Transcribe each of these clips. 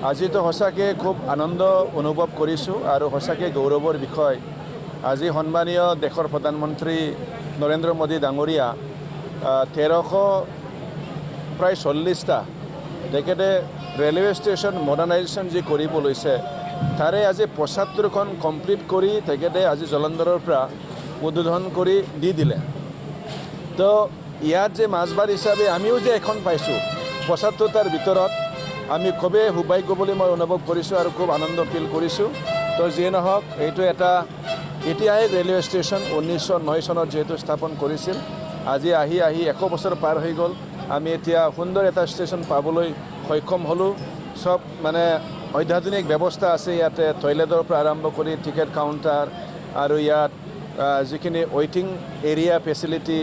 আজিতো সঁচাকৈ খুব আনন্দ অনুভৱ কৰিছোঁ আৰু সঁচাকৈ গৌৰৱৰ বিষয়। আজি সন্মানীয় দেশৰ প্ৰধানমন্ত্ৰী নৰেন্দ্ৰ মোদী ডাঙৰীয়া 1300 প্ৰায় 40টা তেখেতে ৰেলৱে ষ্টেচন মডাৰ্ণাইজেশ্যন যি কৰিব লৈছে তাৰে আজি 75খন কমপ্লিট কৰি তেখেতে আজি জলন্ধৰৰ পৰা উদ্বোধন কৰি দি দিলে। তো ইয়াত যে মাজবাৰ হিচাপে আমিও যে এখন পাইছোঁ 75টাৰ ভিতৰত আমি খুবেই সৌভাগ্য বুলি মই অনুভৱ কৰিছোঁ আৰু খুব আনন্দ ফিল কৰিছোঁ। তো যিয়ে নহওক এইটো এটা এতিয়াই ৰেলৱে ষ্টেচন 1909 চনত যিহেতু স্থাপন কৰিছিল, আজি আহি 100 বছৰ পাৰ হৈ গ'ল। আমি এতিয়া সুন্দৰ এটা ষ্টেচন পাবলৈ সক্ষম হ'লোঁ। সব মানে অত্যাধুনিক ব্যৱস্থা আছে ইয়াতে, টয়লেটৰ পৰা আৰম্ভ কৰি টিকেট কাউণ্টাৰ আৰু ইয়াত যিখিনি ৱেইটিং এৰিয়া ফেচিলিটি,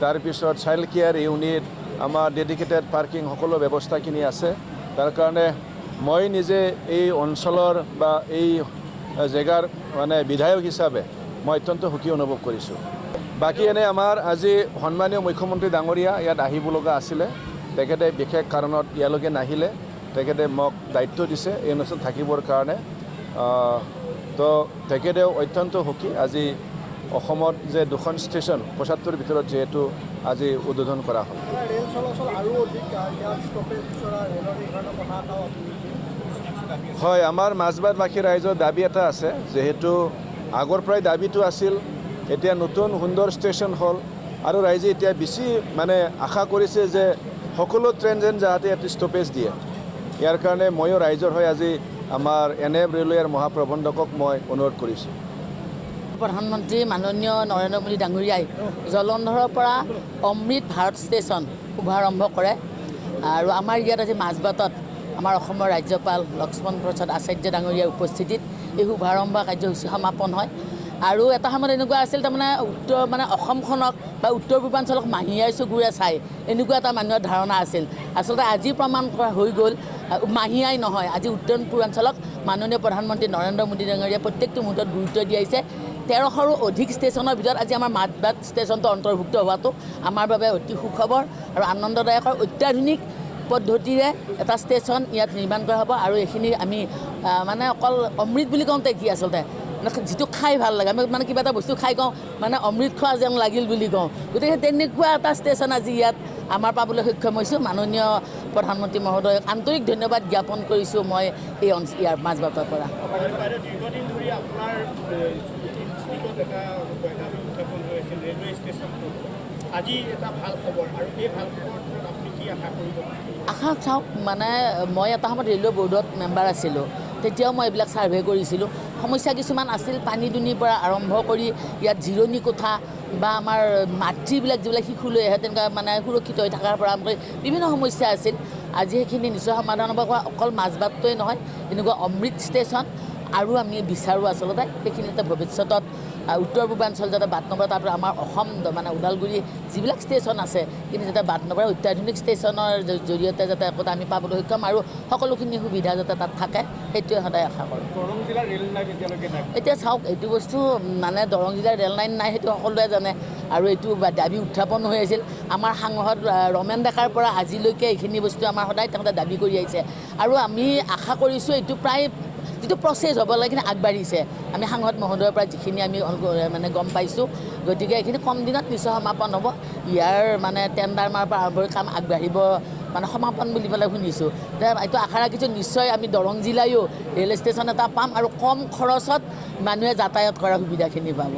তাৰপিছত চাইল্ড কেয়াৰ ইউনিট, আমাৰ ডেডিকেটেড পাৰ্কিং সকলো ব্যৱস্থাখিনি আছে। তাৰ কাৰণে মই নিজে এই অঞ্চলৰ বা এই জেগাৰ মানে বিধায়ক হিচাপে মই অত্যন্ত সুখী অনুভৱ কৰিছোঁ। বাকী এনে আমাৰ আজি সন্মানীয় মুখ্যমন্ত্ৰী ডাঙৰীয়া ইয়াত আহিব লগা আছিলে, তেখেতে বিশেষ কাৰণত ইয়ালৈকে নাহিলে। তেখেতে মোক দায়িত্ব দিছে এই অনুষ্ঠানত থাকিবৰ কাৰণে। তো তেখেতেও অত্যন্ত সুখী আজি অসমত যে 2খন ষ্টেচন 75ৰ ভিতৰত যিহেতু আজি উদ্বোধন কৰা হ'ল। হয়, আমাৰ মাজবাটবাসী ৰাইজৰ দাবী এটা আছে, যিহেতু আগৰ পৰাই দাবীটো আছিল, এতিয়া নতুন সুন্দৰ ষ্টেচন হ'ল আৰু ৰাইজে এতিয়া বেছি মানে আশা কৰিছে যে সকলো ট্ৰেইন যেন যাতে ইয়াত ষ্টপেজ দিয়ে। ইয়াৰ কাৰণে ময়ো ৰাইজৰ হৈ আজি আমাৰ NM ৰেলৱেৰ মহাপ্ৰবন্ধকক মই অনুৰোধ কৰিছোঁ। প্ৰধানমন্ত্ৰী মাননীয় নৰেন্দ্ৰ মোদী ডাঙৰীয়াই জলন্ধৰৰ পৰা অমৃত ভাৰত ষ্টেচন শুভাৰম্ভ কৰে আৰু আমাৰ ইয়াত আজি মাজবাটত আমাৰ অসমৰ ৰাজ্যপাল লক্ষ্মণ প্ৰসাদ আচাৰ্য ডাঙৰীয়াৰ উপস্থিতিত এই শুভাৰম্ভ কাৰ্যসূচী সমাপন হয়। আৰু এটা সময়ত এনেকুৱা আছিল, তাৰমানে অসমখনক বা উত্তৰ পূৰ্বাঞ্চলক মাহীয়াই চকুৰে চাই এনেকুৱা এটা মানুহৰ ধাৰণা আছিল। আচলতে আজি প্ৰমাণ কৰা হৈ গ'ল, মাহীয়াই নহয়, আজি উত্তৰ পূৰ্বাঞ্চলক মাননীয় প্ৰধানমন্ত্ৰী নৰেন্দ্ৰ মোদী ডাঙৰীয়াই প্ৰত্যেকটো মুহূৰ্তত গুৰুত্ব দি আহিছে। 1300ৰো অধিক ষ্টেচনৰ ভিতৰত আজি আমাৰ মাজবাট ষ্টেচনটো অন্তৰ্ভুক্ত হোৱাটো আমাৰ বাবে অতি সুখবৰ আৰু আনন্দদায়কৰ। অত্যাধুনিক পদ্ধতিৰে এটা ষ্টেচন ইয়াত নিৰ্মাণ কৰা হ'ব আৰু এইখিনি আমি মানে অকল অমৃত বুলি কওঁতে কি আচলতে যিটো খাই ভাল লাগে, আমি মানে কিবা এটা বস্তু খাই কওঁ মানে অমৃত খোৱা যেন লাগিল বুলি কওঁ। গতিকে তেনেকুৱা এটা ষ্টেচন আজি ইয়াত আমাৰ পাবলৈ সক্ষম হৈছোঁ। মাননীয় প্ৰধানমন্ত্ৰী মহোদয়ক আন্তৰিক ধন্যবাদ জ্ঞাপন কৰিছোঁ মই ইয়াৰ মাজবাটৰ পৰা। আশা চাওক, মানে মই এটা সময়ত ৰেলৱে বৰ্ডত মেম্বাৰ আছিলোঁ, তেতিয়াও মই এইবিলাক ছাৰ্ভে কৰিছিলোঁ। সমস্যা কিছুমান আছিল, পানী দুনিৰ পৰা আৰম্ভ কৰি ইয়াত জিৰণি কোঠা বা আমাৰ মাতৃবিলাক যিবিলাক শিশু লৈ আহে তেনেকুৱা মানে সুৰক্ষিত হৈ থকাৰ পৰা আৰম্ভ কৰি বিভিন্ন সমস্যা আছিল। আজি সেইখিনি নিশ্চয় সমাধান হ'ব। অকল মাজবাটটোৱেই নহয়, এনেকুৱা অমৃত ষ্টেচন আৰু আমি বিচাৰোঁ আচলতে সেইখিনিতে ভৱিষ্যতত উত্তৰ পূৰ্বাঞ্চল যাতে বাদ নপৰে। তাৰপৰা আমাৰ অসম মানে ওদালগুৰি যিবিলাক ষ্টেচন আছে কিন্তু যাতে বাদ নপৰে, অত্যাধুনিক ষ্টেচনৰ জৰিয়তে যাতে একোটা আমি পাবলৈ সক্ষম আৰু সকলোখিনি সুবিধা যাতে তাত থাকে, সেইটোৱে সদায় আশা কৰোঁ। এতিয়া চাওক, এইটো বস্তু মানে দৰং জিলাৰ ৰেল লাইন নাই সেইটো সকলোৱে জানে আৰু এইটো দাবী উত্থাপন হৈ আছিল আমাৰ সাংসদ ৰমেন ডেকাৰ পৰা আজিলৈকে। এইখিনি বস্তু আমাৰ সদায় তেওঁলোকে দাবী কৰি আহিছে আৰু আমি আশা কৰিছোঁ এইটো প্ৰায় যিটো প্ৰচেছ হ'ব লাগে সেইখিনি আগবাঢ়িছে। আমি সাংসদ মহোদয়ৰ পৰা যিখিনি আমি মানে গম পাইছোঁ, গতিকে এইখিনি কম দিনত নিশ্চয় সমাপন হ'ব। ইয়াৰ মানে টেণ্ডাৰ মাৰাৰ পৰা আৰম্ভ কৰি কাম আগবাঢ়িব, মানে সমাপন বুলি পেলাই শুনিছোঁ। এইটো আশা ৰাখিছোঁ নিশ্চয় আমি দৰং জিলায়ো ৰেল ষ্টেচন এটা পাম আৰু কম খৰচত মানুহে যাতায়াত কৰাৰ সুবিধাখিনি পাব।